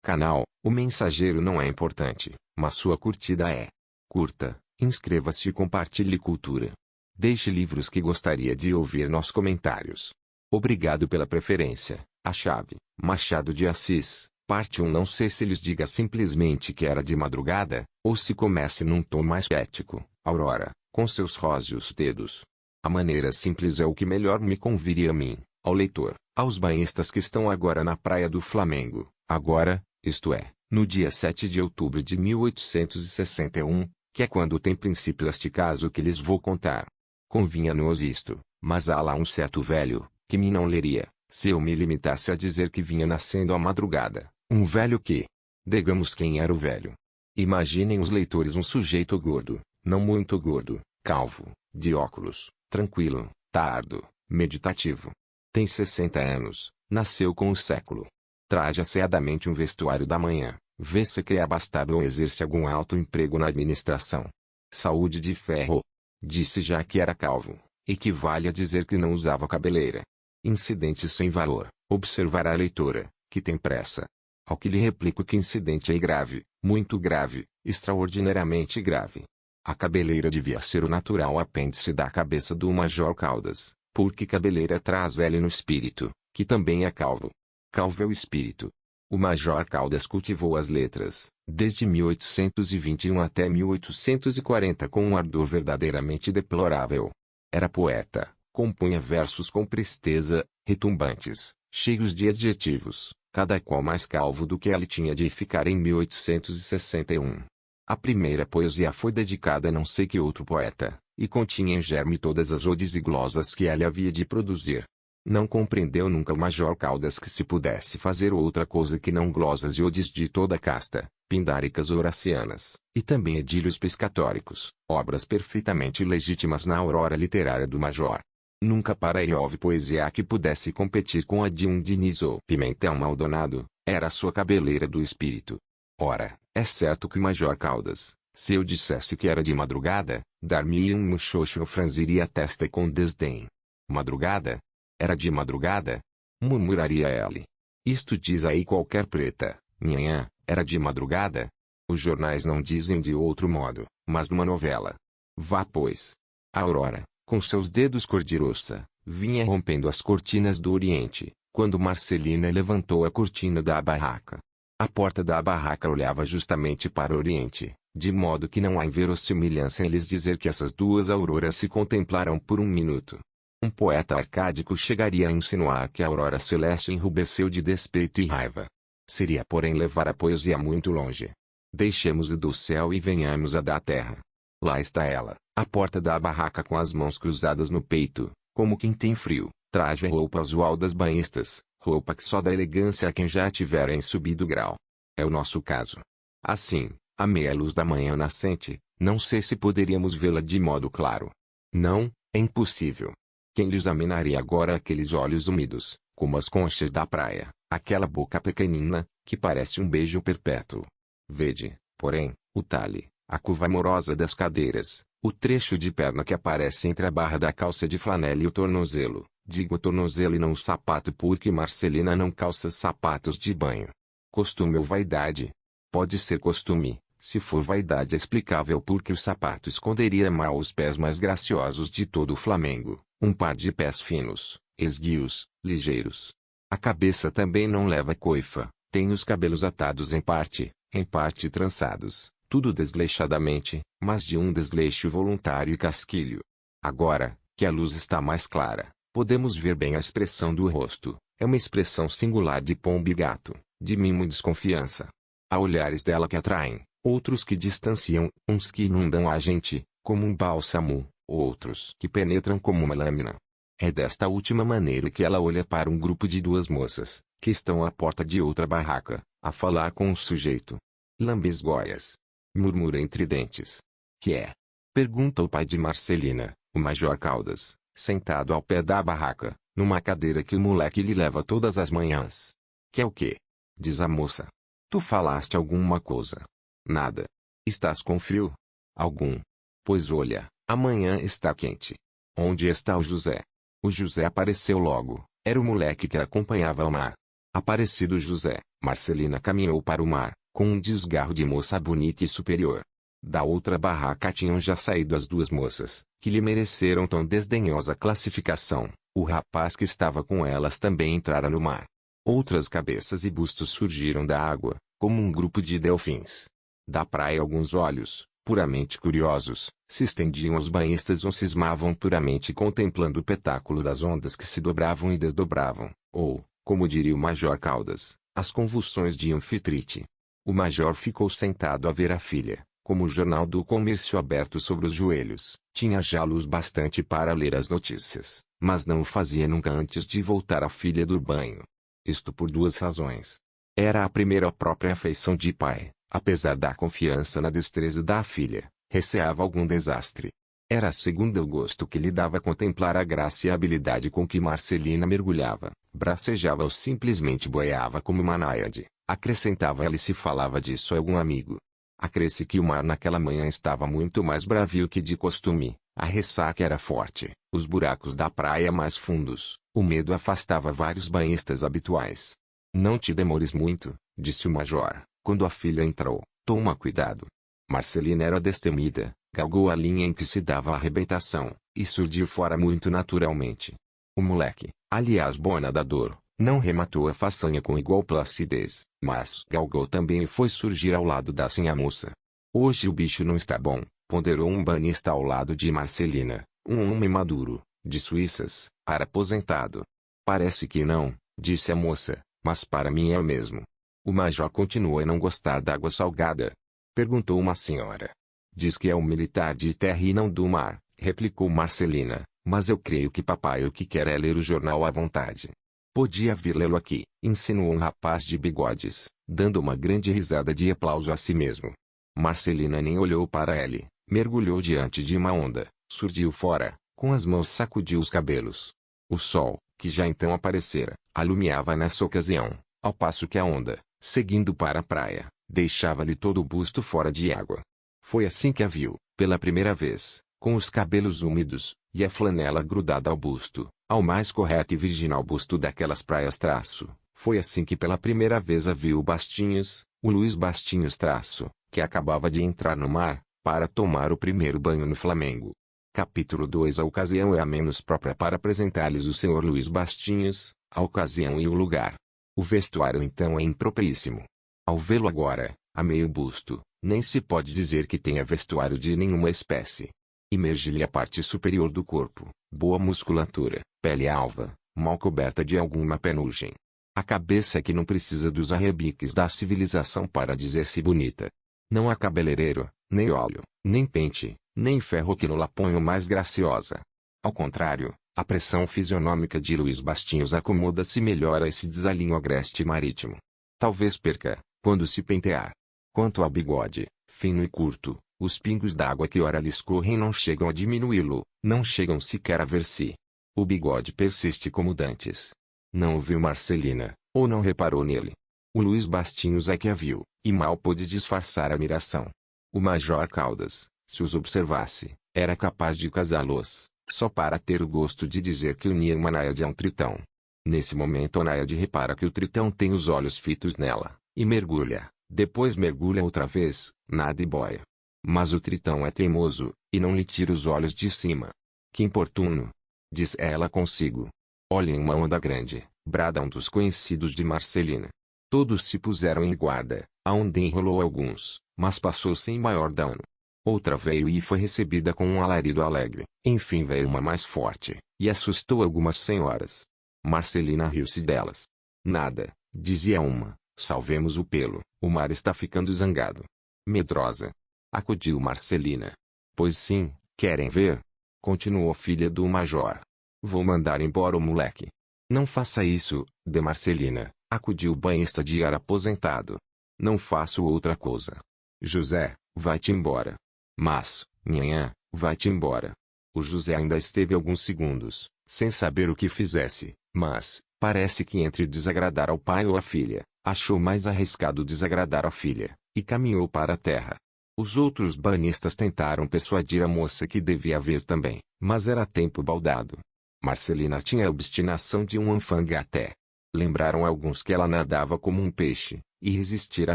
canal, o mensageiro não é importante, mas sua curtida é. Curta, inscreva-se e compartilhe cultura. Deixe livros que gostaria de ouvir nos comentários. Obrigado pela preferência. A chave, Machado de Assis, parte 1. Não sei se lhes diga simplesmente que era de madrugada, ou se comece num tom mais ético. Aurora, com seus róseos dedos. A maneira simples é o que melhor me conviria a mim, ao leitor, aos banhistas que estão agora na praia do Flamengo. Agora, isto é, no dia 7 de outubro de 1861, que é quando tem princípio este caso que lhes vou contar. Convinha-nos isto, mas há lá um certo velho, que me não leria, se eu me limitasse a dizer que vinha nascendo à madrugada, um velho que... Digamos quem era o velho. Imaginem os leitores um sujeito gordo, não muito gordo, calvo, de óculos, tranquilo, tardo, meditativo. Tem 60 anos, nasceu com o século. Traja asseadamente um vestuário da manhã, vê-se que é abastado ou exerce algum alto emprego na administração. Saúde de ferro. Disse já que era calvo, equivale a dizer que não usava cabeleira. Incidente sem valor, observará a leitora, que tem pressa. Ao que lhe replico que incidente é grave, muito grave, extraordinariamente grave. A cabeleira devia ser o natural apêndice da cabeça do Major Caldas, porque cabeleira traz ele no espírito, que também é calvo. Calvo é o espírito. O Major Caldas cultivou as letras, desde 1821 até 1840 com um ardor verdadeiramente deplorável. Era poeta, compunha versos com presteza, retumbantes, cheios de adjetivos, cada qual mais calvo do que ele tinha de ficar em 1861. A primeira poesia foi dedicada a não sei que outro poeta, e continha em germe todas as odes e glosas que ele havia de produzir. Não compreendeu nunca o Major Caldas que se pudesse fazer outra coisa que não glosas e odes de toda a casta, pindáricas horacianas, e também edílios pescatóricos, obras perfeitamente legítimas na aurora literária do Major. Nunca para ele houve poesia que pudesse competir com a de um Diniz ou Pimentel Maldonado, era a sua cabeleira do espírito. Ora, é certo que o Major Caldas, se eu dissesse que era de madrugada, dar-me um muxoxo ou franziria a testa com desdém. Madrugada? Era de madrugada? Murmuraria ele. Isto diz aí qualquer preta, nhanhã, era de madrugada? Os jornais não dizem de outro modo, mas numa novela. Vá pois. A aurora, com seus dedos cor-de-roça, vinha rompendo as cortinas do Oriente, quando Marcelina levantou a cortina da barraca. A porta da barraca olhava justamente para o Oriente, de modo que não há inverossimilhança em lhes dizer que essas duas auroras se contemplaram por um minuto. Um poeta arcádico chegaria a insinuar que a aurora celeste enrubesceu de despeito e raiva. Seria porém levar a poesia muito longe. Deixemos-a do céu e venhamos a da terra. Lá está ela, à porta da barraca com as mãos cruzadas no peito, como quem tem frio, traje a roupa usual das banhistas, roupa que só dá elegância a quem já tiver em subido grau. É o nosso caso. Assim, à meia luz da manhã nascente, não sei se poderíamos vê-la de modo claro. Não, é impossível. Quem lhe examinaria agora aqueles olhos úmidos, como as conchas da praia, aquela boca pequenina, que parece um beijo perpétuo. Vede, porém, o talhe, a curva amorosa das cadeiras, o trecho de perna que aparece entre a barra da calça de flanela e o tornozelo. Digo tornozelo e não o sapato porque Marcelina não calça sapatos de banho. Costume ou vaidade? Pode ser costume, se for vaidade é explicável porque o sapato esconderia mal os pés mais graciosos de todo o Flamengo. Um par de pés finos, esguios, ligeiros. A cabeça também não leva coifa, tem os cabelos atados em parte trançados, tudo desleixadamente, mas de um desleixo voluntário e casquilho. Agora, que a luz está mais clara, podemos ver bem a expressão do rosto, é uma expressão singular de pombo e gato, de mimo e desconfiança. Há olhares dela que atraem, outros que distanciam, uns que inundam a gente, como um bálsamo. Outros que penetram como uma lâmina. É desta última maneira que ela olha para um grupo de duas moças, que estão à porta de outra barraca, a falar com um sujeito. Lambisgoias. Murmura entre dentes. Que é? Pergunta o pai de Marcelina, o Major Caldas, sentado ao pé da barraca, numa cadeira que o moleque lhe leva todas as manhãs. Que é o quê? Diz a moça. Tu falaste alguma coisa? Nada. Estás com frio? Algum. Pois olha. Amanhã está quente. Onde está o José? O José apareceu logo, era o moleque que acompanhava o mar. Aparecido José, Marcelina caminhou para o mar, com um desgarro de moça bonita e superior. Da outra barraca tinham já saído as duas moças, que lhe mereceram tão desdenhosa classificação. O rapaz que estava com elas também entrara no mar. Outras cabeças e bustos surgiram da água, como um grupo de delfins. Da praia alguns olhos, puramente curiosos, se estendiam aos banhistas ou cismavam puramente contemplando o petáculo das ondas que se dobravam e desdobravam, ou, como diria o Major Caldas, as convulsões de Anfitrite. O major ficou sentado a ver a filha, como o jornal do comércio aberto sobre os joelhos. Tinha já luz bastante para ler as notícias, mas não o fazia nunca antes de voltar a filha do banho. Isto por duas razões. Era a primeira a própria afeição de pai, apesar da confiança na destreza da filha, receava algum desastre. Era a segunda o gosto que lhe dava contemplar a graça e a habilidade com que Marcelina mergulhava, bracejava ou simplesmente boiava como uma náiade. Acrescentava ela e se falava disso a algum amigo. Acresce que o mar naquela manhã estava muito mais bravio que de costume, a ressaca era forte, os buracos da praia mais fundos, o medo afastava vários banhistas habituais. Não te demores muito, disse o major, quando a filha entrou, toma cuidado. Marcelina era destemida, galgou a linha em que se dava a arrebentação, e surgiu fora muito naturalmente. O moleque, aliás bom nadador, não rematou a façanha com igual placidez, mas galgou também e foi surgir ao lado da sinha moça. Hoje o bicho não está bom, ponderou um banhista ao lado de Marcelina, um homem maduro, de Suíças, ar aposentado. Parece que não, disse a moça, mas para mim é o mesmo. O major continua a não gostar d'água salgada? Perguntou uma senhora. Diz que é um militar de terra e não do mar, replicou Marcelina, mas eu creio que papai o que quer é ler o jornal à vontade. Podia vir lê-lo aqui, insinuou um rapaz de bigodes, dando uma grande risada de aplauso a si mesmo. Marcelina nem olhou para ele, mergulhou diante de uma onda, surgiu fora, com as mãos sacudiu os cabelos. O sol, que já então aparecera, alumiava nessa ocasião, ao passo que a onda, seguindo para a praia, deixava-lhe todo o busto fora de água. Foi assim que a viu, pela primeira vez, com os cabelos úmidos, e a flanela grudada ao busto, ao mais correto e virginal busto daquelas praias traço. Foi assim que pela primeira vez a viu o Bastinhos, o Luiz Bastinhos traço, que acabava de entrar no mar, para tomar o primeiro banho no Flamengo. Capítulo 2. A ocasião é a menos própria para apresentar-lhes o Sr. Luiz Bastinhos, a ocasião e o lugar. O vestuário então é impropríssimo. Ao vê-lo agora, a meio busto, nem se pode dizer que tenha vestuário de nenhuma espécie. Emerge-lhe a parte superior do corpo, boa musculatura, pele alva, mal coberta de alguma penugem. A cabeça que não precisa dos arrebiques da civilização para dizer-se bonita. Não há cabeleireiro, nem óleo, nem pente, nem ferro que não-la ponham mais graciosa. Ao contrário, a pressão fisionômica de Luiz Bastinhos acomoda-se melhor a esse desalinho agreste marítimo. Talvez perca, quando se pentear. Quanto ao bigode, fino e curto, os pingos d'água que ora lhe escorrem não chegam a diminuí-lo, não chegam sequer a ver-se. O bigode persiste como dantes. Não o viu Marcelina, ou não reparou nele. O Luiz Bastinhos é que a viu, e mal pôde disfarçar a admiração. O Major Caldas, se os observasse, era capaz de casá-los, só para ter o gosto de dizer que unia uma náiade a um tritão. Nesse momento a náiade repara que o tritão tem os olhos fitos nela, e mergulha, depois mergulha outra vez, nada e boia. Mas o tritão é teimoso, e não lhe tira os olhos de cima. Que importuno! Diz ela consigo. Olhem uma onda grande, brada um dos conhecidos de Marcelina. Todos se puseram em guarda, a onda enrolou alguns, mas passou sem maior dano. Outra veio e foi recebida com um alarido alegre. Enfim veio uma mais forte, e assustou algumas senhoras. Marcelina riu-se delas. Nada, dizia uma, salvemos o pelo, o mar está ficando zangado. Medrosa. Acudiu Marcelina. Pois sim, querem ver? Continuou a filha do major. Vou mandar embora o moleque. Não faça isso, de Marcelina, acudiu o banhista de ar aposentado. Não faço outra coisa. José, vai-te embora. Mas, nhanhã, vai-te embora. O José ainda esteve alguns segundos, sem saber o que fizesse, mas, parece que entre desagradar ao pai ou à filha, achou mais arriscado desagradar a filha, e caminhou para a terra. Os outros banhistas tentaram persuadir a moça que devia vir também, mas era tempo baldado. Marcelina tinha a obstinação de um alfangaté. Lembraram alguns que ela nadava como um peixe, e resistira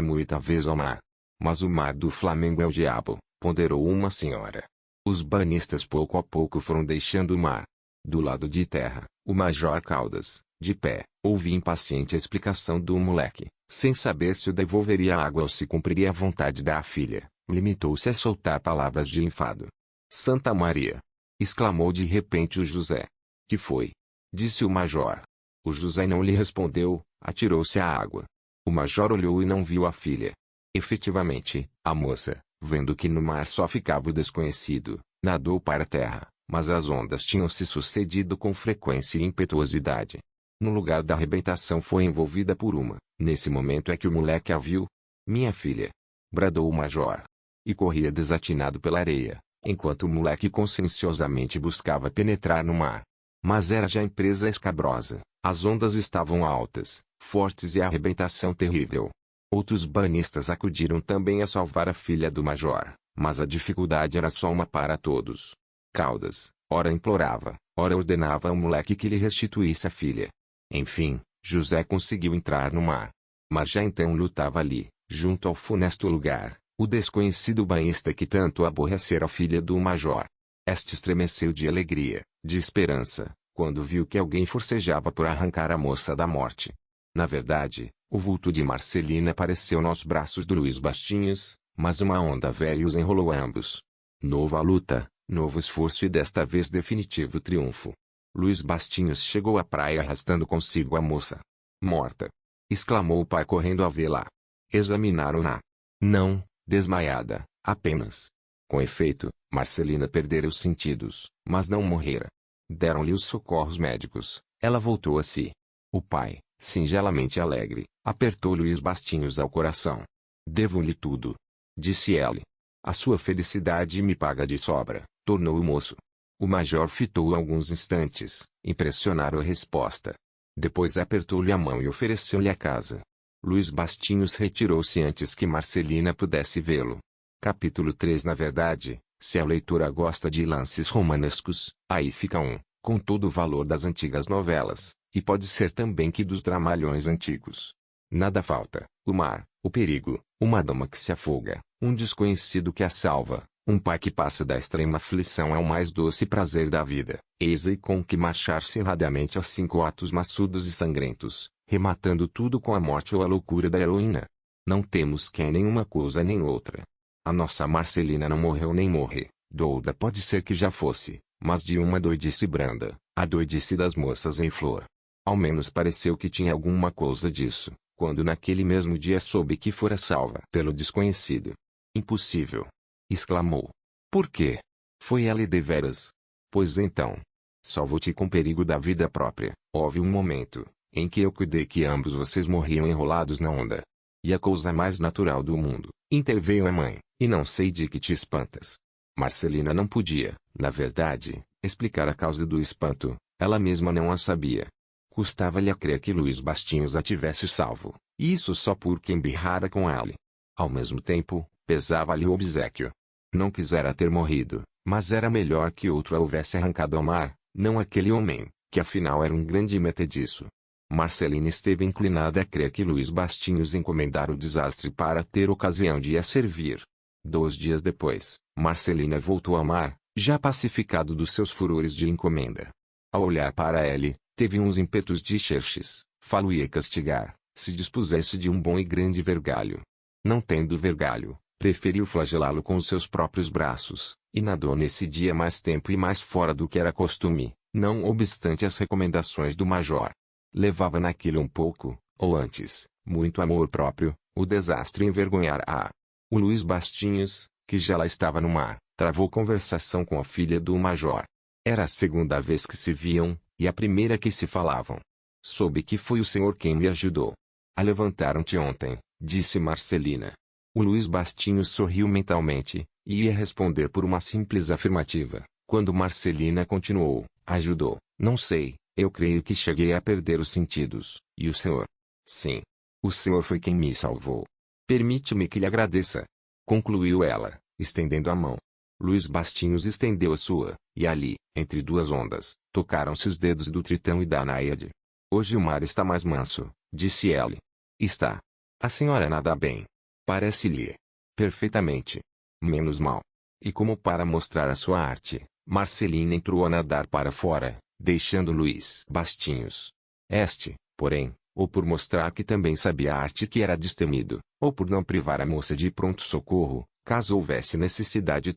muita vez ao mar. Mas o mar do Flamengo é o diabo, ponderou uma senhora. Os banhistas pouco a pouco foram deixando o mar. Do lado de terra, o Major Caldas, de pé, ouvia impaciente a explicação do moleque, sem saber se o devolveria a água ou se cumpriria a vontade da filha. Limitou-se a soltar palavras de enfado. Santa Maria! Exclamou de repente o José. Que foi? Disse o Major. O José não lhe respondeu, atirou-se à água. O Major olhou e não viu a filha. Efetivamente, a moça, vendo que no mar só ficava o desconhecido, nadou para a terra, mas as ondas tinham se sucedido com frequência e impetuosidade. No lugar da arrebentação foi envolvida por uma. Nesse momento é que o moleque a viu. Minha filha! Bradou o Major. E corria desatinado pela areia, enquanto o moleque conscienciosamente buscava penetrar no mar. Mas era já empresa escabrosa, as ondas estavam altas, fortes e a arrebentação terrível. Outros banhistas acudiram também a salvar a filha do Major, mas a dificuldade era só uma para todos. Caldas, ora implorava, ora ordenava ao moleque que lhe restituísse a filha. Enfim, José conseguiu entrar no mar. Mas já então lutava ali, junto ao funesto lugar, o desconhecido banhista que tanto aborrecera a filha do Major. Este estremeceu de alegria, de esperança, quando viu que alguém forcejava por arrancar a moça da morte. Na verdade, o vulto de Marcelina apareceu nos braços do Luiz Bastinhos, mas uma onda velha os enrolou a ambos. Nova luta, novo esforço e desta vez definitivo triunfo. Luiz Bastinhos chegou à praia arrastando consigo a moça. Morta! Exclamou o pai correndo a vê-la. Examinaram-na. Não, desmaiada, apenas. Com efeito, Marcelina perdera os sentidos, mas não morrera. Deram-lhe os socorros médicos, ela voltou a si. O pai, singelamente alegre, apertou Luiz Bastinhos ao coração. Devo-lhe tudo. Disse ele. A sua felicidade me paga de sobra, tornou o moço. O major fitou-o alguns instantes, impressionado a resposta. Depois apertou-lhe a mão e ofereceu-lhe a casa. Luiz Bastinhos retirou-se antes que Marcelina pudesse vê-lo. Capítulo 3. Na verdade, se a leitora gosta de lances romanescos, aí fica com todo o valor das antigas novelas, e pode ser também que dos dramalhões antigos. Nada falta: o mar, o perigo, uma dama que se afoga, um desconhecido que a salva, um pai que passa da extrema aflição ao mais doce prazer da vida. Eis aí com que marchar-se erradamente aos 5 atos maçudos e sangrentos, rematando tudo com a morte ou a loucura da heroína. Não temos quem nenhuma coisa nem outra. A nossa Marcelina não morreu nem morre, douda pode ser que já fosse, mas de uma doidice branda, a doidice das moças em flor. Ao menos pareceu que tinha alguma coisa disso, quando naquele mesmo dia soube que fora salva pelo desconhecido. Impossível! Exclamou. Por quê? Foi ela deveras? Pois então. Salvo-te com perigo da vida própria. Houve um momento em que eu cuidei que ambos vocês morriam enrolados na onda. E a coisa mais natural do mundo, interveio a mãe, e não sei de que te espantas. Marcelina não podia, na verdade, explicar a causa do espanto, ela mesma não a sabia. Custava-lhe a crer que Luiz Bastinhos a tivesse salvo, e isso só porque embirrara com ela. Ao mesmo tempo, pesava-lhe o obséquio. Não quisera ter morrido, mas era melhor que outro a houvesse arrancado ao mar, não aquele homem, que afinal era um grande metediço. Marcelina esteve inclinada a crer que Luiz Bastinhos encomendara o desastre para ter ocasião de a servir. 2 dias depois, Marcelina voltou ao mar, já pacificado dos seus furores de encomenda. Ao olhar para ele, teve uns ímpetos de Xerxes, falo-ia castigar, se dispusesse de um bom e grande vergalho. Não tendo vergalho, preferiu flagelá-lo com os seus próprios braços, e nadou nesse dia mais tempo e mais fora do que era costume, não obstante as recomendações do major. Levava naquilo um pouco, ou antes, muito amor próprio, o desastre envergonhar-a. O Luiz Bastinhos, que já lá estava no mar, travou conversação com a filha do major. Era a segunda vez que se viam, e a primeira que se falavam. Soube que foi o senhor quem me ajudou. A levantaram-te ontem, disse Marcelina. O Luiz Bastinhos sorriu mentalmente, e ia responder por uma simples afirmativa, quando Marcelina continuou: ajudou, não sei. Eu creio que cheguei a perder os sentidos. E o senhor? Sim. O senhor foi quem me salvou. Permite-me que lhe agradeça. Concluiu ela, estendendo a mão. Luiz Bastinhos estendeu a sua, e ali, entre duas ondas, tocaram-se os dedos do Tritão e da Náiade. Hoje o mar está mais manso, disse Ellie. Está. A senhora nada bem. Parece-lhe. Perfeitamente. Menos mal. E como para mostrar a sua arte, Marcelina entrou a nadar para fora, deixando Luís Bastinhos. Este, porém, ou por mostrar que também sabia a arte que era destemido, ou por não privar a moça de pronto-socorro, caso houvesse necessidade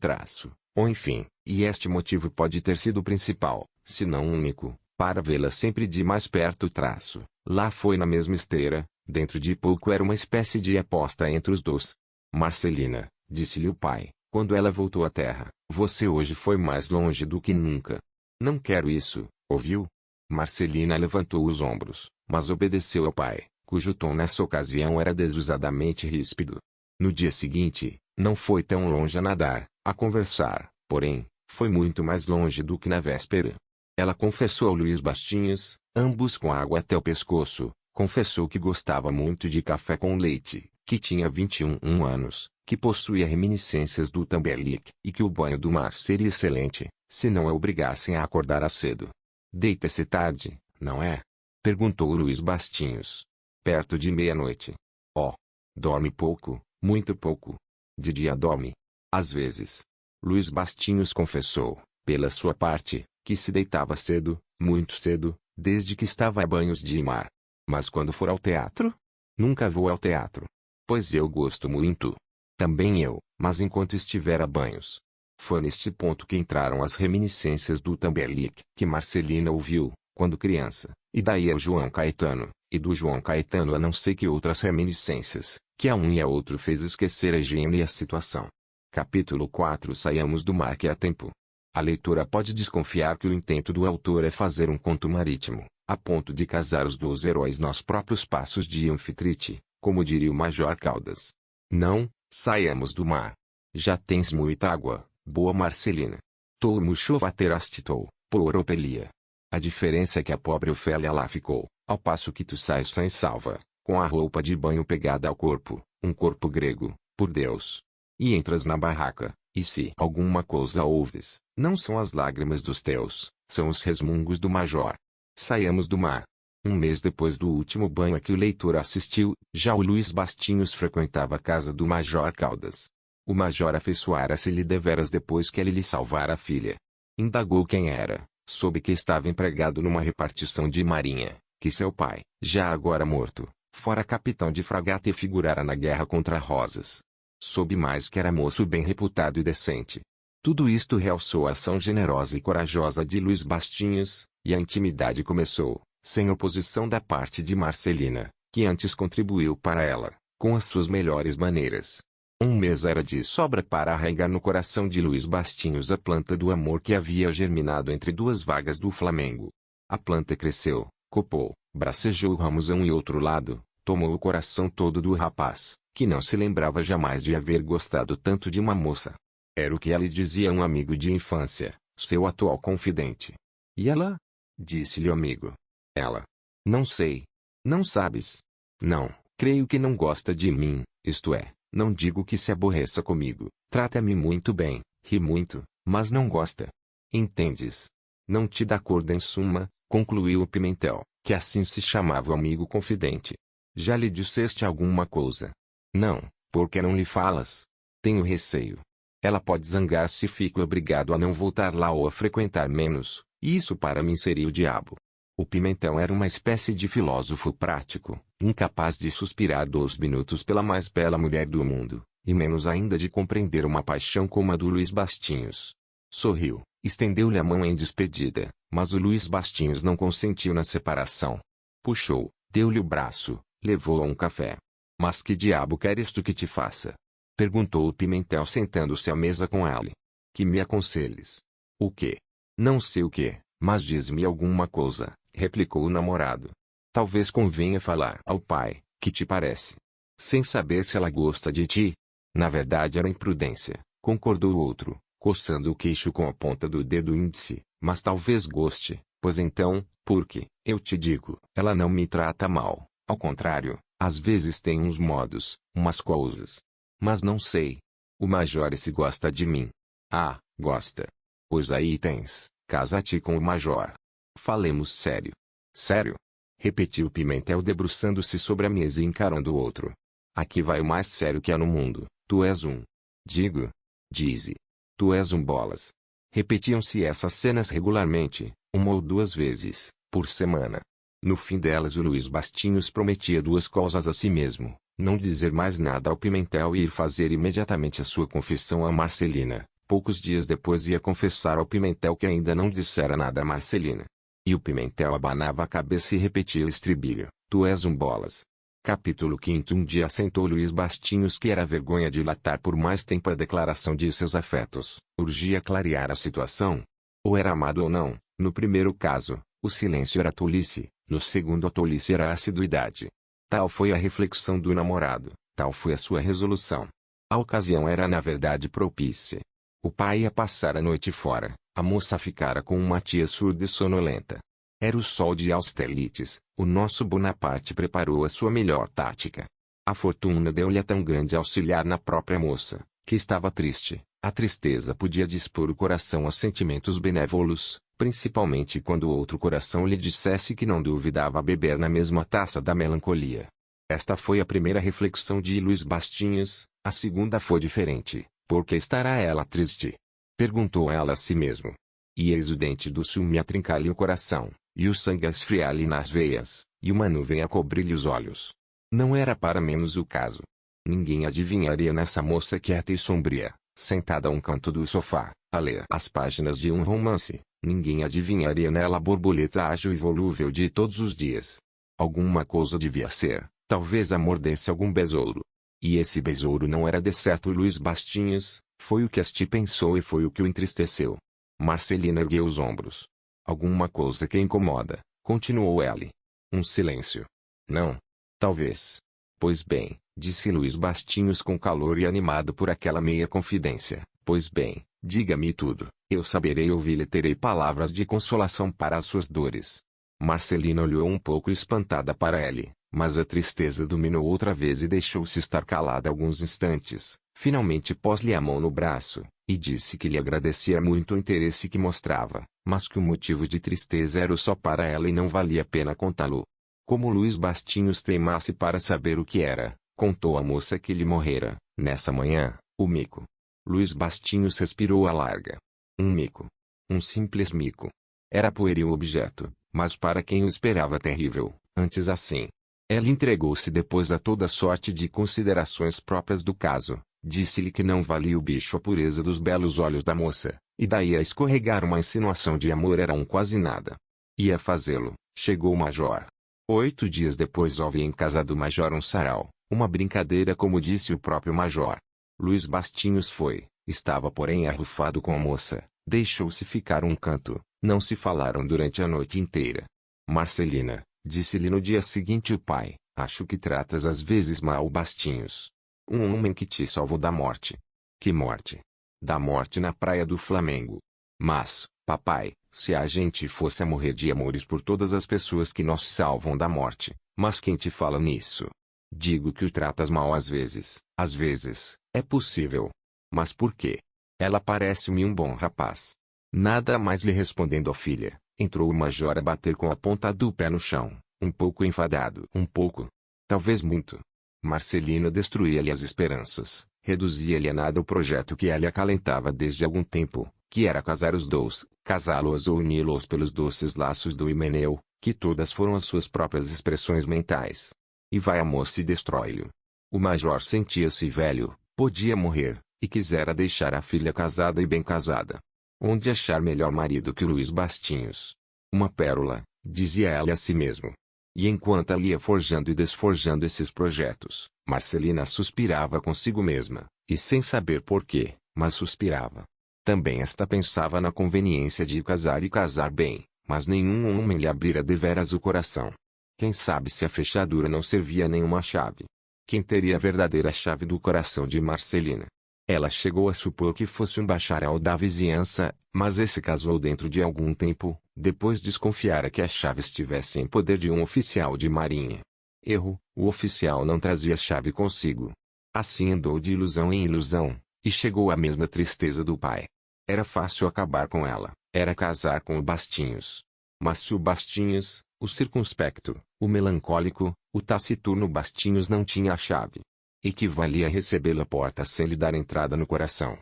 ou enfim, e este motivo pode ter sido o principal, se não o único, para vê-la sempre de mais perto lá foi na mesma esteira, dentro de pouco era uma espécie de aposta entre os dois. Marcelina, disse-lhe o pai, quando ela voltou à terra, você hoje foi mais longe do que nunca. Não quero isso, ouviu? Marcelina levantou os ombros, mas obedeceu ao pai, cujo tom nessa ocasião era desusadamente ríspido. No dia seguinte, não foi tão longe a nadar, a conversar, porém, foi muito mais longe do que na véspera. Ela confessou ao Luís Bastinhos, ambos com água até o pescoço, confessou que gostava muito de café com leite, que tinha 21 anos, que possuía reminiscências do Tamberlic, e que o banho do mar seria excelente, se não a obrigassem a acordar cedo. Deita-se tarde, não é? Perguntou Luís Bastinhos. Perto de meia-noite. Oh. Dorme pouco, muito pouco. De dia dorme. Às vezes. Luís Bastinhos confessou, pela sua parte, que se deitava cedo, muito cedo, desde que estava a banhos de mar. Mas quando for ao teatro? Nunca vou ao teatro. Pois eu gosto muito. Também eu, mas enquanto estiver a banhos. Foi neste ponto que entraram as reminiscências do Tamberlic, que Marcelina ouviu, quando criança, e daí ao João Caetano, e do João Caetano a não sei que outras reminiscências, que a um e a outro fez esquecer a higiene e a situação. Capítulo 4. Saiamos do mar que há tempo. A leitora pode desconfiar que o intento do autor é fazer um conto marítimo, a ponto de casar os dois heróis nos próprios passos de Anfitrite, como diria o Major Caldas. Não, saiamos do mar. Já tens muita água, boa Marcelina. Tou muxovaterastitou, por Opelia. A diferença é que a pobre Ofélia lá ficou, ao passo que tu sais sem salva, com a roupa de banho pegada ao corpo, um corpo grego, por Deus. E entras na barraca, e se alguma coisa ouves, não são as lágrimas dos teus, são os resmungos do major. Saiamos do mar. Um mês depois do último banho a que o leitor assistiu, já o Luís Bastinhos frequentava a casa do Major Caldas. O major afeiçoara-se-lhe deveras depois que ele lhe salvara a filha. Indagou quem era, soube que estava empregado numa repartição de marinha, que seu pai, já agora morto, fora capitão de fragata e figurara na guerra contra Rosas. Soube mais que era moço bem reputado e decente. Tudo isto realçou a ação generosa e corajosa de Luís Bastinhos, e a intimidade começou, sem oposição da parte de Marcelina, que antes contribuiu para ela, com as suas melhores maneiras. Um mês era de sobra para arraigar no coração de Luís Bastinhos a planta do amor que havia germinado entre duas vagas do Flamengo. A planta cresceu, copou, bracejou ramos a um e outro lado, tomou o coração todo do rapaz, que não se lembrava jamais de haver gostado tanto de uma moça. Era o que ela dizia a um amigo de infância, seu atual confidente. E ela? Disse-lhe o amigo. Ela. Não sei. Não sabes? Não, creio que não gosta de mim, isto é, não digo que se aborreça comigo, trata-me muito bem, ri muito, mas não gosta. Entendes? Não te dá corda em suma, concluiu o Pimentel, que assim se chamava o amigo confidente. Já lhe disseste alguma coisa? Não, porque não lhe falas? Tenho receio. Ela pode zangar se fico obrigado a não voltar lá ou a frequentar menos, e isso para mim seria o diabo. O Pimentel era uma espécie de filósofo prático, incapaz de suspirar 2 minutos pela mais bela mulher do mundo, e menos ainda de compreender uma paixão como a do Luís Bastinhos. Sorriu, estendeu-lhe a mão em despedida, mas o Luís Bastinhos não consentiu na separação. Puxou, deu-lhe o braço, levou-a um café. Mas que diabo queres tu que te faça? Perguntou o Pimentel sentando-se à mesa com ela. Que me aconselhes? O quê? Não sei o quê, mas diz-me alguma coisa, replicou o namorado. Talvez convenha falar ao pai, que te parece? Sem saber se ela gosta de ti? Na verdade era imprudência, concordou o outro, coçando o queixo com a ponta do dedo índice, mas talvez goste, pois então, porque, eu te digo, ela não me trata mal, ao contrário, às vezes tem uns modos, umas coisas. Mas não sei. O major se gosta de mim. Ah, gosta. Pois aí tens, casa-te com o major. Falemos sério. Sério? repetiu Pimentel debruçando-se sobre a mesa e encarando o outro. Aqui vai o mais sério que há no mundo, tu és um. Digo. Dize. Tu és um bolas. Repetiam-se essas cenas regularmente, uma ou duas vezes, por semana. No fim delas o Luiz Bastinhos prometia duas coisas a si mesmo: não dizer mais nada ao Pimentel e ir fazer imediatamente a sua confissão a Marcelina. Poucos dias depois ia confessar ao Pimentel que ainda não dissera nada a Marcelina. E o Pimentel abanava a cabeça e repetia o estribilho: tu és um bolas. Capítulo 5. Um dia assentou Luiz Bastinhos que era vergonha dilatar por mais tempo a declaração de seus afetos. Urgia clarear a situação. Ou era amado ou não. No primeiro caso, o silêncio era tolice. No segundo, a tolice era a assiduidade. Tal foi a reflexão do namorado. Tal foi a sua resolução. A ocasião era na verdade propícia. O pai ia passar a noite fora. A moça ficara com uma tia surda e sonolenta. Era o sol de Austerlitz. O nosso Bonaparte preparou a sua melhor tática. A fortuna deu-lhe a tão grande auxiliar na própria moça, que estava triste. A tristeza podia dispor o coração a sentimentos benévolos, principalmente quando o outro coração lhe dissesse que não duvidava beber na mesma taça da melancolia. Esta foi a primeira reflexão de Luiz Bastinhos. A segunda foi diferente. Por que estará ela triste? Perguntou ela a si mesmo. E eis o dente do ciúme a trincar-lhe o coração, e o sangue a esfriar-lhe nas veias, e uma nuvem a cobrir-lhe os olhos. Não era para menos o caso. Ninguém adivinharia nessa moça quieta e sombria, sentada a um canto do sofá, a ler as páginas de um romance. Ninguém adivinharia nela a borboleta ágil e volúvel de todos os dias. Alguma coisa devia ser, talvez a mordesse algum besouro. E esse besouro não era de certo Luiz Bastinhos. Foi o que este pensou e foi o que o entristeceu. Marcelina ergueu os ombros. Alguma coisa que incomoda, continuou ela. Um silêncio. Não. Talvez. Pois bem, disse Luiz Bastinhos com calor e animado por aquela meia confidência. Pois bem, diga-me tudo. Eu saberei ouvir e terei palavras de consolação para as suas dores. Marcelina olhou um pouco espantada para ele, mas a tristeza dominou outra vez e deixou-se estar calada alguns instantes. Finalmente pôs-lhe a mão no braço, e disse que lhe agradecia muito o interesse que mostrava, mas que o motivo de tristeza era só para ela e não valia a pena contá-lo. Como Luiz Bastinhos teimasse para saber o que era, contou a moça que lhe morrera, nessa manhã, o mico. Luiz Bastinhos respirou a larga. Um mico. Um simples mico. Era pueril o objeto, mas para quem o esperava terrível, antes assim. Ela entregou-se depois a toda sorte de considerações próprias do caso. Disse-lhe que não valia o bicho a pureza dos belos olhos da moça, e daí a escorregar uma insinuação de amor era um quase nada. Ia fazê-lo, chegou o major. 8 dias depois houve em casa do major um sarau, uma brincadeira como disse o próprio major. Luiz Bastinhos foi, estava porém arrufado com a moça, deixou-se ficar um canto, não se falaram durante a noite inteira. Marcelina, disse-lhe no dia seguinte o pai, acho que tratas às vezes mal Bastinhos. Um homem que te salvou da morte. Que morte? Da morte na praia do Flamengo. Mas, papai, se a gente fosse a morrer de amores por todas as pessoas que nos salvam da morte, mas quem te fala nisso? Digo que o tratas mal às vezes, é possível. Mas por quê? Ela parece-me um bom rapaz. Nada mais lhe respondendo a filha, entrou o major a bater com a ponta do pé no chão, um pouco enfadado. Um pouco. Talvez muito. Marcelina destruía-lhe as esperanças, reduzia-lhe a nada o projeto que ela acalentava desde algum tempo, que era casar os dois, casá-los ou uni-los pelos doces laços do Himeneu, que todas foram as suas próprias expressões mentais. E vai a moça e destrói-lhe. O major sentia-se velho, podia morrer, e quisera deixar a filha casada e bem casada. Onde achar melhor marido que Luiz Bastinhos? Uma pérola, dizia ela a si mesmo. E enquanto ela ia forjando e desforjando esses projetos, Marcelina suspirava consigo mesma, e sem saber por quê, mas suspirava. Também esta pensava na conveniência de casar e casar bem, mas nenhum homem lhe abrira deveras o coração. Quem sabe se a fechadura não servia nem uma chave? Quem teria a verdadeira chave do coração de Marcelina? Ela chegou a supor que fosse um bacharel da vizinhança, mas esse casou dentro de algum tempo, depois desconfiara que a chave estivesse em poder de um oficial de marinha. Erro, o oficial não trazia chave consigo. Assim andou de ilusão em ilusão, e chegou à mesma tristeza do pai. Era fácil acabar com ela, era casar com o Bastinhos. Mas se o Bastinhos, o circunspecto, O melancólico, o taciturno Bastinhos não tinha a chave. Equivalia a recebê-lo à porta sem lhe dar entrada no coração.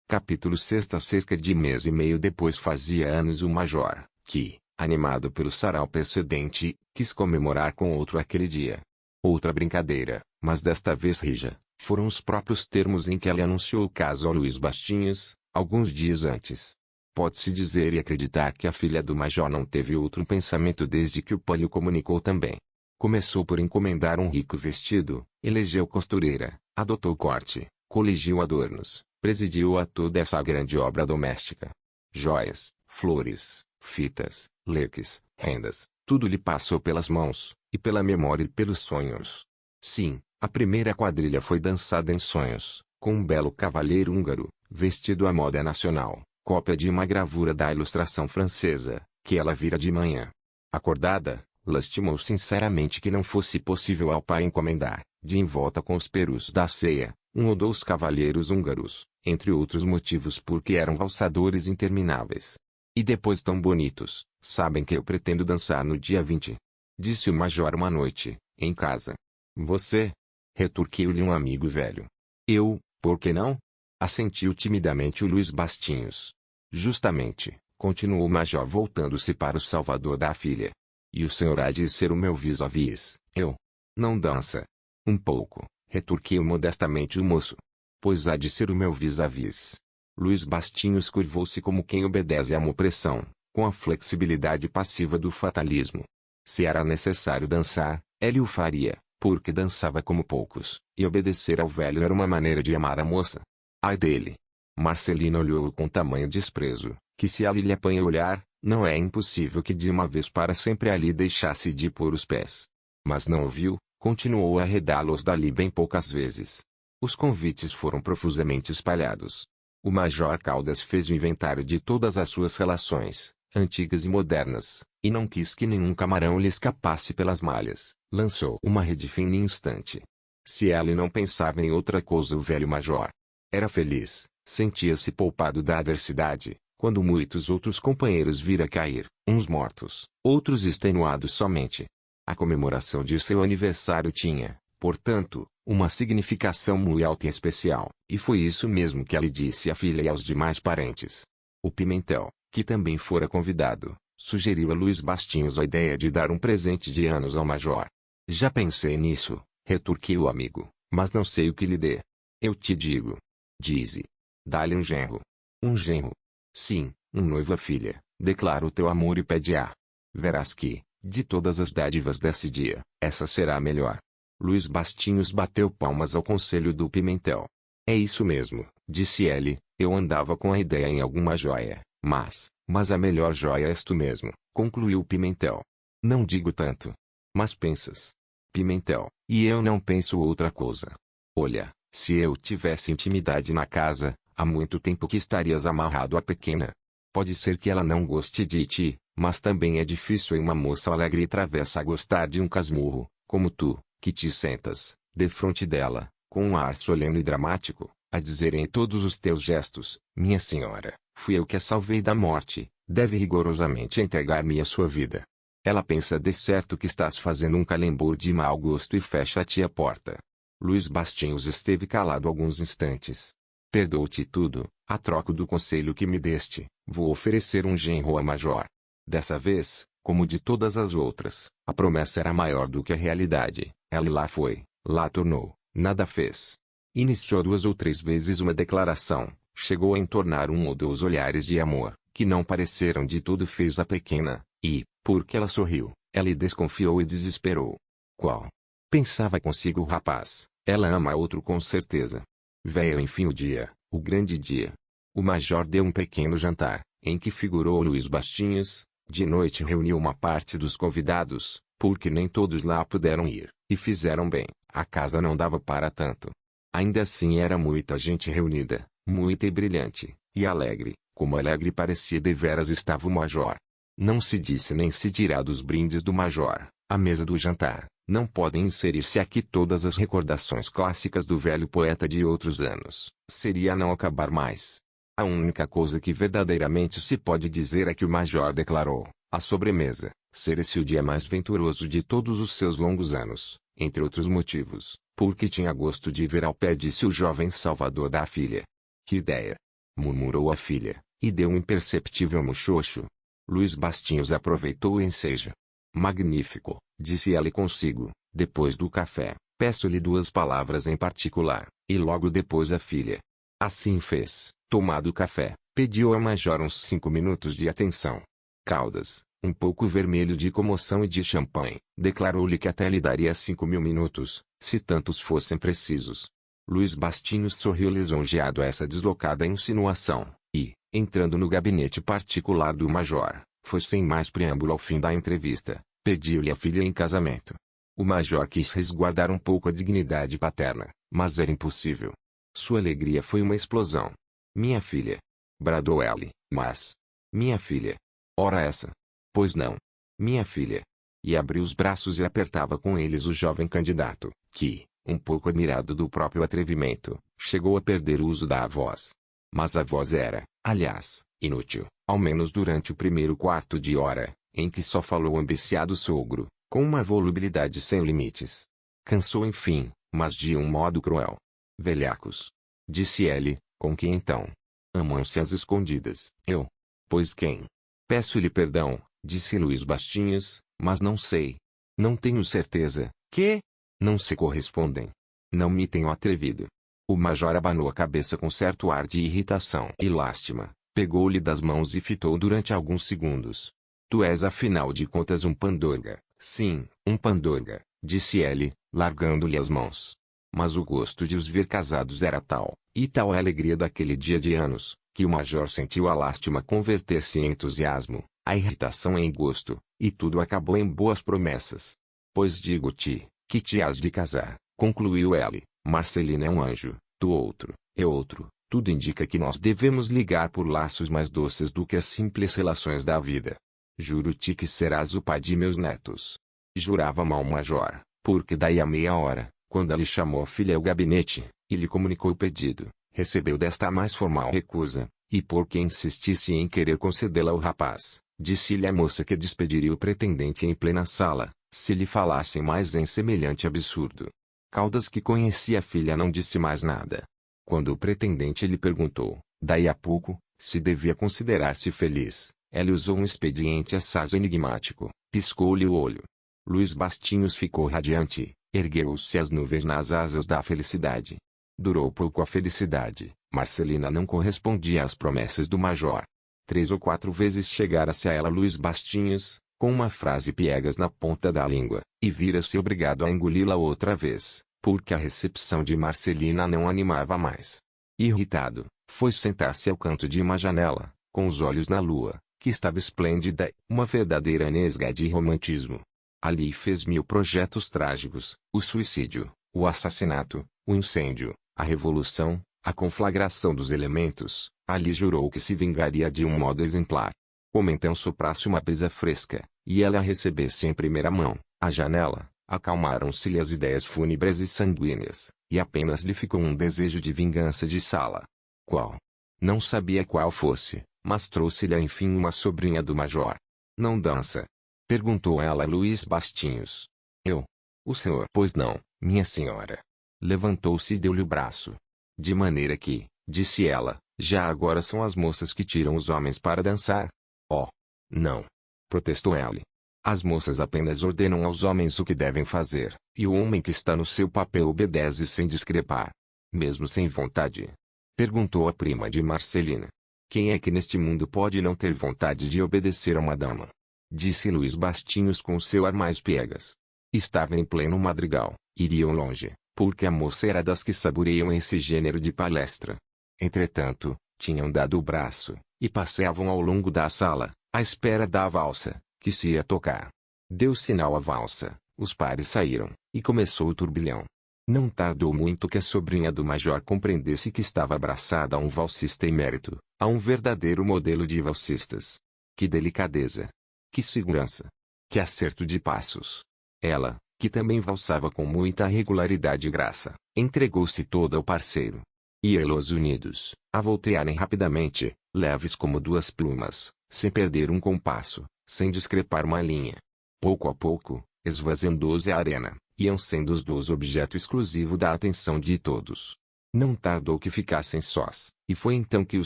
Capítulo 6. Cerca de mês e meio depois fazia anos o major, que, animado pelo sarau precedente, quis comemorar com outro aquele dia. Outra brincadeira, mas desta vez rija, foram os próprios termos em que ela anunciou o caso ao Luís Bastinhos, alguns dias antes. Pode-se dizer e acreditar que a filha do major não teve outro pensamento desde que o pai lhe comunicou também. Começou por encomendar um rico vestido, elegeu costureira, adotou corte, coligiu adornos, presidiu a toda essa grande obra doméstica. Joias, flores, fitas, leques, rendas, tudo lhe passou pelas mãos, e pela memória e pelos sonhos. Sim, a primeira quadrilha foi dançada em sonhos, com um belo cavalheiro húngaro, vestido à moda nacional, cópia de uma gravura da ilustração francesa, que ela vira de manhã. Acordada, lastimou sinceramente que não fosse possível ao pai encomendar, de em volta com os perus da ceia, um ou dois cavalheiros húngaros, entre outros motivos porque eram valsadores intermináveis. E depois tão bonitos, sabem que eu pretendo dançar no dia 20. Disse o major uma noite, em casa. Você? Retorquiu-lhe um amigo velho. Eu, por que não? Assentiu timidamente o Luís Bastinhos. Justamente, continuou o major voltando-se para o salvador da filha. E o senhor há de ser o meu vis-à-vis, eu. Não dança. Um pouco, retorquiu modestamente o moço. Pois há de ser o meu vis-à-vis. Luís Bastinhos curvou-se como quem obedece a uma opressão, com a flexibilidade passiva do fatalismo. Se era necessário dançar, ele o faria, porque dançava como poucos, e obedecer ao velho era uma maneira de amar a moça. Ai dele! Marcelina olhou-o com tamanho desprezo, que se ela lhe apanha olhar, não é impossível que de uma vez para sempre ali deixasse de pôr os pés. Mas não ouviu, continuou a arredá-los dali bem poucas vezes. Os convites foram profusamente espalhados. O major Caldas fez o inventário de todas as suas relações, antigas e modernas, e não quis que nenhum camarão lhe escapasse pelas malhas. Lançou uma rede fina em instante. Se ela não pensava em outra coisa, o velho major era feliz, sentia-se poupado da adversidade, quando muitos outros companheiros vira cair, uns mortos, outros extenuados somente. A comemoração de seu aniversário tinha, portanto, uma significação muito alta e especial, e foi isso mesmo que ela disse à filha e aos demais parentes. O Pimentel, que também fora convidado, sugeriu a Luís Bastinhos a ideia de dar um presente de anos ao major. Já pensei nisso, retorquiu o amigo, mas não sei o que lhe dê. Eu te digo. Dize. Dá-lhe um genro. Um genro. Sim, um noivo à filha, declara o teu amor e pede-a. Verás que, de todas as dádivas desse dia, essa será a melhor. Luís Bastinhos bateu palmas ao conselho do Pimentel. É isso mesmo, disse ele, eu andava com a ideia em alguma joia, mas a melhor joia és tu mesmo, concluiu Pimentel. Não digo tanto. Mas pensas. Pimentel, e eu não penso outra coisa. Olha, se eu tivesse intimidade na casa, há muito tempo que estarias amarrado à pequena. Pode ser que ela não goste de ti, mas também é difícil em uma moça alegre e travessa gostar de um casmurro, como tu, que te sentas, defronte dela, com um ar solene e dramático, a dizer em todos os teus gestos, minha senhora, fui eu que a salvei da morte, deve rigorosamente entregar-me a sua vida. Ela pensa de certo que estás fazendo um calembur de mau gosto e fecha-te a porta. Luís Bastinhos esteve calado alguns instantes. Perdoo-te tudo, a troco do conselho que me deste, vou oferecer um genro a major. Dessa vez, como de todas as outras, a promessa era maior do que a realidade. Ela lá foi, lá tornou, nada fez. Iniciou 2 ou 3 vezes uma declaração, chegou a entornar 1 ou 2 olhares de amor, que não pareceram de tudo feios à pequena, e, porque ela sorriu, ela desconfiou e desesperou. Qual? Pensava consigo o rapaz, ela ama outro com certeza. Veio enfim o dia, o grande dia. O major deu um pequeno jantar, em que figurou Luís Bastinhos, de noite reuniu uma parte dos convidados, porque nem todos lá puderam ir, e fizeram bem, a casa não dava para tanto. Ainda assim era muita gente reunida, muita e brilhante, e alegre, como alegre parecia deveras estava o major. Não se disse nem se dirá dos brindes do major, à mesa do jantar, não podem inserir-se aqui todas as recordações clássicas do velho poeta de outros anos, seria não acabar mais. A única coisa que verdadeiramente se pode dizer é que o major declarou, à sobremesa, ser esse o dia mais venturoso de todos os seus longos anos, entre outros motivos, porque tinha gosto de ver ao pé disse o jovem salvador da filha. Que ideia! Murmurou a filha, e deu um imperceptível muxoxo. Luís Bastinhos aproveitou o ensejo. Magnífico, disse ela consigo, depois do café, peço-lhe 2 palavras em particular, e logo depois a filha. Assim fez, tomado o café, pediu ao major uns 5 minutos de atenção. Caldas, um pouco vermelho de comoção e de champanhe, declarou-lhe que até lhe daria 5.000 minutos, se tantos fossem precisos. Luís Bastinhos sorriu lisonjeado a essa deslocada insinuação, e, entrando no gabinete particular do major, foi sem mais preâmbulo ao fim da entrevista, pediu-lhe a filha em casamento. O major quis resguardar um pouco a dignidade paterna, mas era impossível. Sua alegria foi uma explosão. Minha filha! Bradou ele, mas... Minha filha! Ora essa! Pois não! Minha filha! E abriu os braços e apertava com eles o jovem candidato, que, um pouco admirado do próprio atrevimento, chegou a perder o uso da voz. Mas a voz era, aliás, inútil, ao menos durante o primeiro quarto de hora, em que só falou o ambiciado sogro, com uma volubilidade sem limites. Cansou enfim, mas de um modo cruel. Velhacos! Disse ele, com que então? Amam-se às escondidas. Eu? Pois quem? Peço-lhe perdão, disse Luís Bastinhos, mas não sei. Não tenho certeza. Que? Não se correspondem. Não me tenho atrevido. O major abanou a cabeça com certo ar de irritação e lástima, pegou-lhe das mãos e fitou durante alguns segundos. Tu és afinal de contas um pandorga. Sim, um pandorga, disse ele, largando-lhe as mãos. Mas o gosto de os ver casados era tal, e tal a alegria daquele dia de anos, que o major sentiu a lástima converter-se em entusiasmo, a irritação em gosto, e tudo acabou em boas promessas. Pois digo-te, que te has de casar, concluiu ele. Marcelina é um anjo, tu outro, eu outro, tudo indica que nós devemos ligar por laços mais doces do que as simples relações da vida. Juro-te que serás o pai de meus netos. Jurava mal o major, porque daí a meia hora, quando ele chamou a filha ao gabinete, e lhe comunicou o pedido, recebeu desta a mais formal recusa, e porque insistisse em querer concedê-la ao rapaz, disse-lhe a moça que despediria o pretendente em plena sala, se lhe falassem mais em semelhante absurdo. Caldas, que conhecia a filha, não disse mais nada. Quando o pretendente lhe perguntou, daí a pouco, se devia considerar-se feliz, ela usou um expediente assaz enigmático, piscou-lhe o olho. Luís Bastinhos ficou radiante, ergueu-se às nuvens nas asas da felicidade. Durou pouco a felicidade, Marcelina não correspondia às promessas do major. 3 ou 4 vezes chegara-se a ela Luís Bastinhos, com uma frase piegas na ponta da língua, e vira-se obrigado a engoli-la outra vez, porque a recepção de Marcelina não animava mais. Irritado, foi sentar-se ao canto de uma janela, com os olhos na lua, que estava esplêndida, uma verdadeira nesga de romantismo. Ali fez 1000 projetos trágicos, o suicídio, o assassinato, o incêndio, a revolução, a conflagração dos elementos. Ali jurou que se vingaria de um modo exemplar. Como então soprasse uma brisa fresca, e ela a recebesse em primeira mão, à janela, acalmaram-se-lhe as ideias fúnebres e sanguíneas, e apenas lhe ficou um desejo de vingança de sala. Qual? Não sabia qual fosse, mas trouxe-lhe enfim uma sobrinha do major. Não dança? Perguntou ela a Luís Bastinhos. Eu? O senhor? Pois não, minha senhora. Levantou-se e deu-lhe o braço. De maneira que, disse ela, já agora são as moças que tiram os homens para dançar? Oh! Não! Protestou ele. As moças apenas ordenam aos homens o que devem fazer, e o homem que está no seu papel obedece sem discrepar. Mesmo sem vontade? Perguntou a prima de Marcelina. Quem é que neste mundo pode não ter vontade de obedecer a uma dama? Disse Luís Bastinhos com seu ar mais piegas. Estava em pleno madrigal, iriam longe, porque a moça era das que saboreiam esse gênero de palestra. Entretanto, tinham dado o braço, e passeavam ao longo da sala, à espera da valsa, que se ia tocar. Deu sinal a valsa, os pares saíram, e começou o turbilhão. Não tardou muito que a sobrinha do major compreendesse que estava abraçada a um valsista emérito, a um verdadeiro modelo de valsistas. Que delicadeza! Que segurança! Que acerto de passos! Ela, que também valsava com muita regularidade e graça, entregou-se toda ao parceiro. E eles unidos, a voltearem rapidamente, leves como 2 plumas, sem perder um compasso, sem discrepar uma linha, Pouco a pouco, esvaziando-se a arena, iam sendo os 12 objeto exclusivo da atenção de todos. Não tardou que ficassem sós, e foi então que o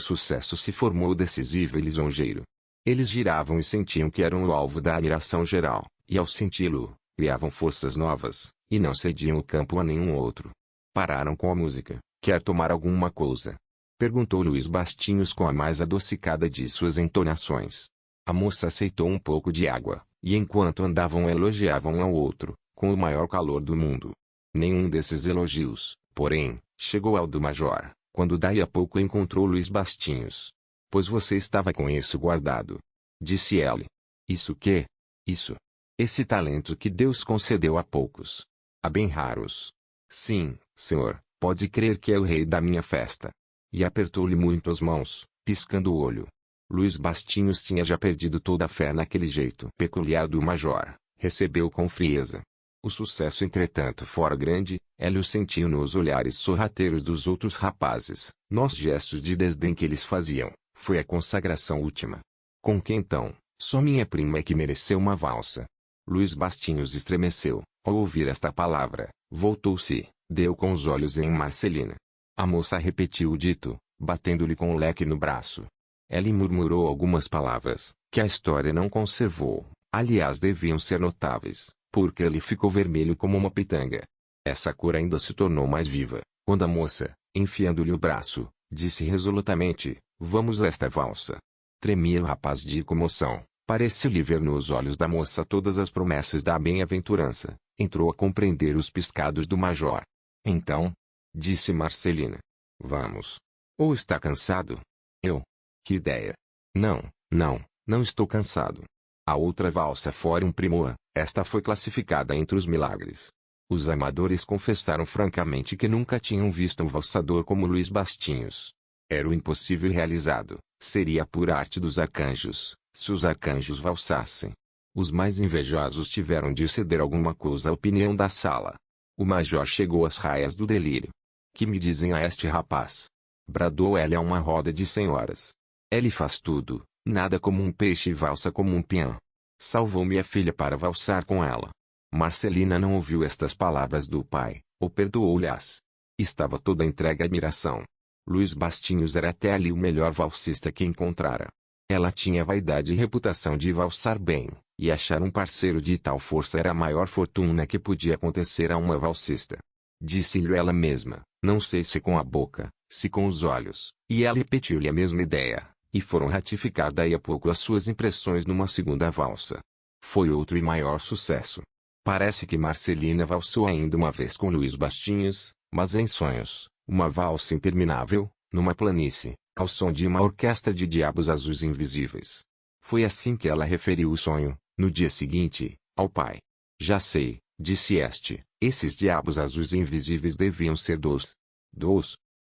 sucesso se formou decisivo e lisonjeiro. Eles giravam e sentiam que eram o alvo da admiração geral, e ao senti-lo, criavam forças novas, e não cediam o campo a nenhum outro. Pararam com a música. Quer tomar alguma coisa? Perguntou Luís Bastinhos com a mais adocicada de suas entonações. A moça aceitou um pouco de água, e enquanto andavam elogiavam um ao outro, com o maior calor do mundo. Nenhum desses elogios, porém, chegou ao do major, quando daí a pouco encontrou Luís Bastinhos. Pois você estava com isso guardado. Disse ele. Isso quê? Isso. Esse talento que Deus concedeu a poucos. A bem raros. Sim, senhor, pode crer que é o rei da minha festa. E apertou-lhe muito as mãos, piscando o olho. Luís Bastinhos tinha já perdido toda a fé naquele jeito peculiar do major, recebeu com frieza. O sucesso entretanto fora grande, Hélio sentiu nos olhares sorrateiros dos outros rapazes, nos gestos de desdém que eles faziam, foi a consagração última. Com que então, só minha prima é que mereceu uma valsa. Luís Bastinhos estremeceu, ao ouvir esta palavra, voltou-se, deu com os olhos em Marcelina. A moça repetiu o dito, batendo-lhe com o leque no braço. Ela murmurou algumas palavras, que a história não conservou, aliás deviam ser notáveis, porque ele ficou vermelho como uma pitanga. Essa cor ainda se tornou mais viva, quando a moça, enfiando-lhe o braço, disse resolutamente, vamos a esta valsa. Tremia o rapaz de comoção, pareceu-lhe ver nos olhos da moça todas as promessas da bem-aventurança, entrou a compreender os piscados do major. Então, disse Marcelina. Vamos. Ou está cansado? Eu? Que ideia. Não estou cansado. A outra valsa fora um primor, esta foi classificada entre os milagres. Os amadores confessaram francamente que nunca tinham visto um valsador como Luís Bastinhos. Era o impossível realizado, seria a pura arte dos arcanjos, se os arcanjos valsassem. Os mais invejosos tiveram de ceder alguma coisa à opinião da sala. O major chegou às raias do delírio. Que me dizem a este rapaz? Bradou ele a uma roda de senhoras. Ele faz tudo, nada como um peixe e valsa como um peão. Salvou minha filha para valsar com ela. Marcelina não ouviu estas palavras do pai, ou perdoou-lhe-as. Estava toda entregue à admiração. Luís Bastinhos era até ali o melhor valsista que encontrara. Ela tinha vaidade e reputação de valsar bem, e achar um parceiro de tal força era a maior fortuna que podia acontecer a uma valsista. Disse-lhe ela mesma, não sei se com a boca, se com os olhos, e ela repetiu-lhe a mesma ideia, e foram ratificar daí a pouco as suas impressões numa segunda valsa. Foi outro e maior sucesso. Parece que Marcelina valsou ainda uma vez com Luís Bastinhos, mas em sonhos, uma valsa interminável, numa planície, ao som de uma orquestra de diabos azuis invisíveis. Foi assim que ela referiu o sonho, no dia seguinte, ao pai. Já sei, disse este, esses diabos azuis invisíveis deviam ser dos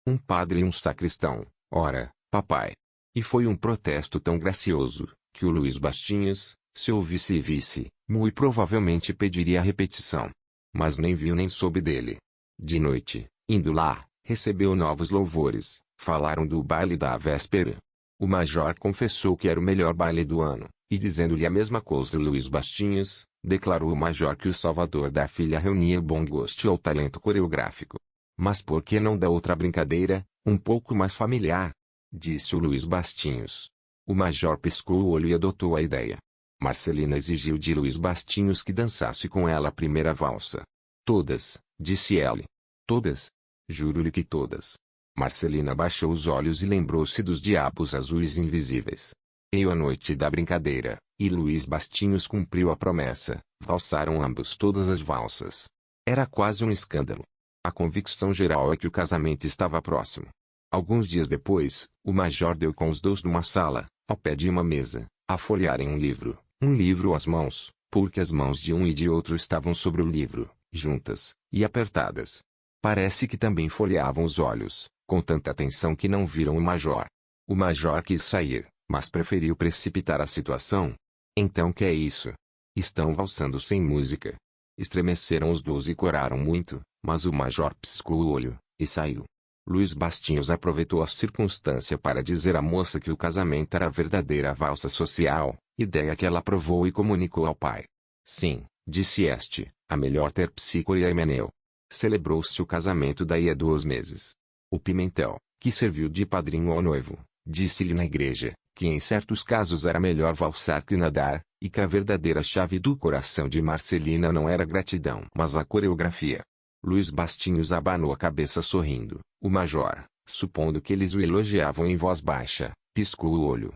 um padre e um sacristão, ora, papai. E foi um protesto tão gracioso, que o Luís Bastinhos, se ouvisse e visse, muito provavelmente pediria a repetição. Mas nem viu nem soube dele. De noite, indo lá, recebeu novos louvores, falaram do baile da véspera. O major confessou que era o melhor baile do ano, e dizendo-lhe a mesma coisa Luís Bastinhos, declarou o major que o salvador da filha reunia bom gosto e o talento coreográfico. Mas por que não da outra brincadeira, um pouco mais familiar? Disse o Luís Bastinhos. O major piscou o olho e adotou a ideia. Marcelina exigiu de Luís Bastinhos que dançasse com ela a primeira valsa. Todas, disse ele. Todas? Juro-lhe que todas. Marcelina baixou os olhos e lembrou-se dos diabos azuis invisíveis. Veio a noite da brincadeira, e Luís Bastinhos cumpriu a promessa, valsaram ambos todas as valsas. Era quase um escândalo. A convicção geral é que o casamento estava próximo. Alguns dias depois, o major deu com os dois numa sala, ao pé de uma mesa, a folhearem um livro às mãos, porque as mãos de um e de outro estavam sobre o livro, juntas, e apertadas. Parece que também folheavam os olhos, com tanta atenção que não viram o major. O major quis sair, mas preferiu precipitar a situação. Então que é isso? Estão valsando sem música. Estremeceram os dois e coraram muito, mas o major piscou o olho, e saiu. Luís Bastinhos aproveitou a circunstância para dizer à moça que o casamento era a verdadeira valsa social, ideia que ela aprovou e comunicou ao pai. Sim, disse este, a melhor Terpsícore e a Himeneu. Celebrou-se o casamento daí a 2 meses. O Pimentel, que serviu de padrinho ao noivo, disse-lhe na igreja, que em certos casos era melhor valsar que nadar, e que a verdadeira chave do coração de Marcelina não era gratidão, mas a coreografia. Luiz Bastinhos abanou a cabeça sorrindo. O major, supondo que eles o elogiavam em voz baixa, piscou o olho.